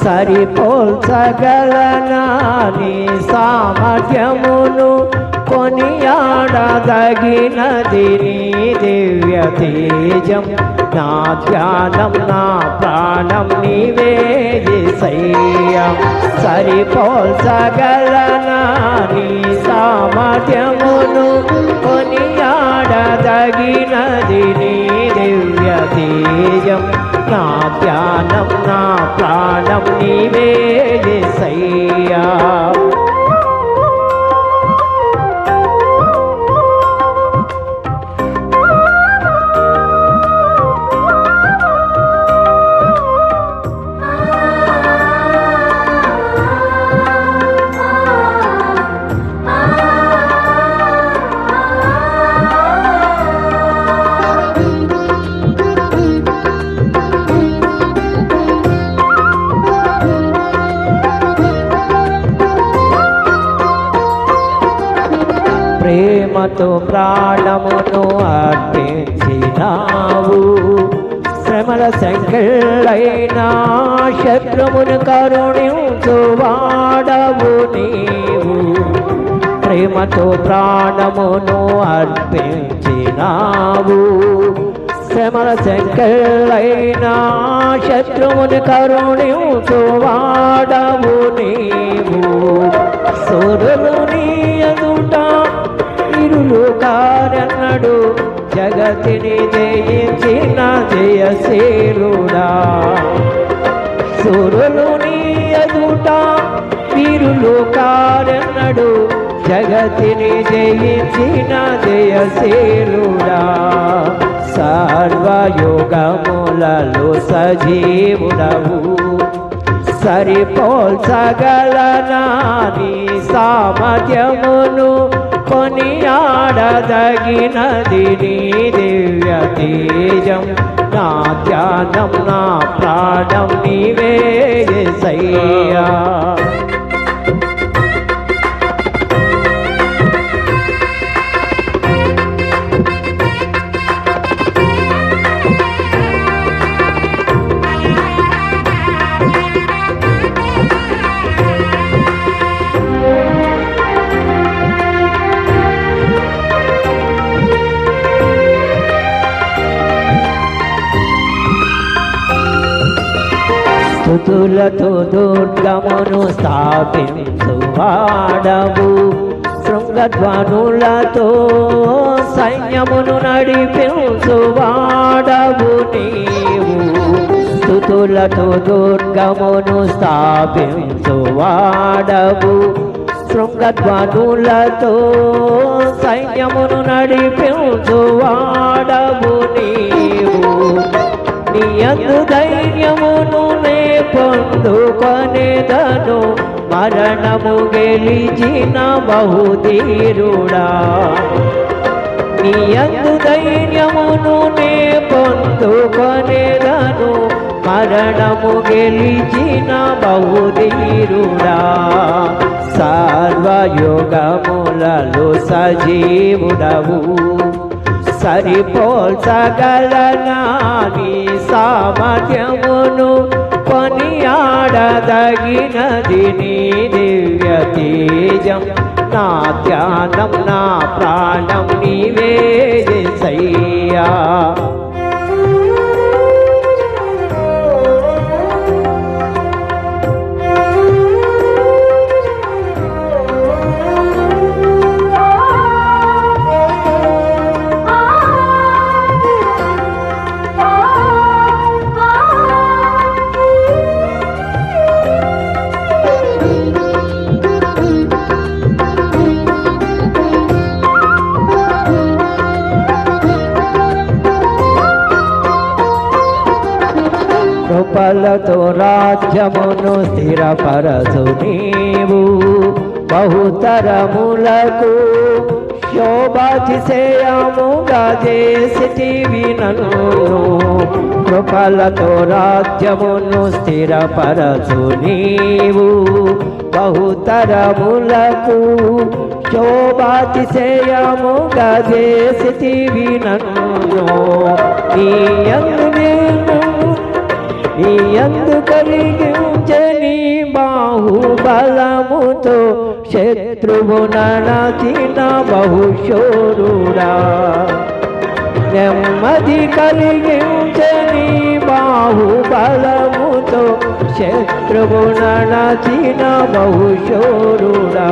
సరిపోల్చగలనా నీ సామర్థ్యమును కొనియాడదగినది నీ దివ్య తేజం నా ధ్యానం నా ప్రాణం నీవే యేసయ్యా సరిపోల్చగలనా నీ సామర్థ్యమును కొనియాడదగినది నీ దివ్య తేజం నా ధ్యానం నా ప్రాణం నీవే యేసయ్యా ప్రేమతో ప్రాణమును అర్పించినావు శ్రమల సంఖ్యలైన శత్రువును కరుణించువాడవు నీవు ప్రేమతో ప్రాణమును అర్పించినావు శ్రమల సంఖ్యలైన శత్రువును కరుణించువాడవు నీవు సూర్యులు నీ ఎదుట ఇరులుగారన్నడు జగతిని జయించిన జయశీలుడా సూర్యులు నీ ఎదుట వీరులుగారన్నడు జగతిని జయించిన జయశీలుడా సర్వయుగములలో సజీవుడవు సరిపోల్చగలనా నీ సామర్థ్యమును కొనియాడదగినది నీ దివ్య తేజం నా ధ్యానం నా ప్రాణం నీవే యేసయ్యా స్తుతులతో దుర్గమును స్థాపించువాడవు శృంగధ్వనులతో సైన్యమును నడిపించువాడవు నీవు స్తుతులతో దుర్గమును స్థాపించువాడవు శృంగధ్వనులతో సైన్యమును నడిపించువాడవు నీవు నీ యందు ధైర్యమును నే పొందుకొనేదను మరణము గెలిచిన బహుధీరుడా నీ యందు ధైర్యమును నే పొందుకొనేదను మరణము గెలిచిన బహుధీరుడా సర్వయుగములలో సజీవుడవు సరిపోల్చగలనా నీ సామర్థ్యమును కొనియాడదగినది నీ దివ్య తేజం నా ధ్యానం నా ప్రాణం నీవే యేసయ్యా కృపలతో రాజ్యమును స్థిరపరచు నీవు బహుతరములకు శోభాతిశయముగా చేసితివి నన్ను కృపలతో రాజ్యమును స్థిరపరచు నీవు బహుతరములకు శోభాతిశయముగా చేసితివి నన్ను నీ యందు ఈ అందు కలిగించని బాహుబలముతో శత్రువు నడచిన బహుశూరుడా నెమ్మది కలిగించని బాహుబలముతో శత్రువు నడచిన బహుశూరుడా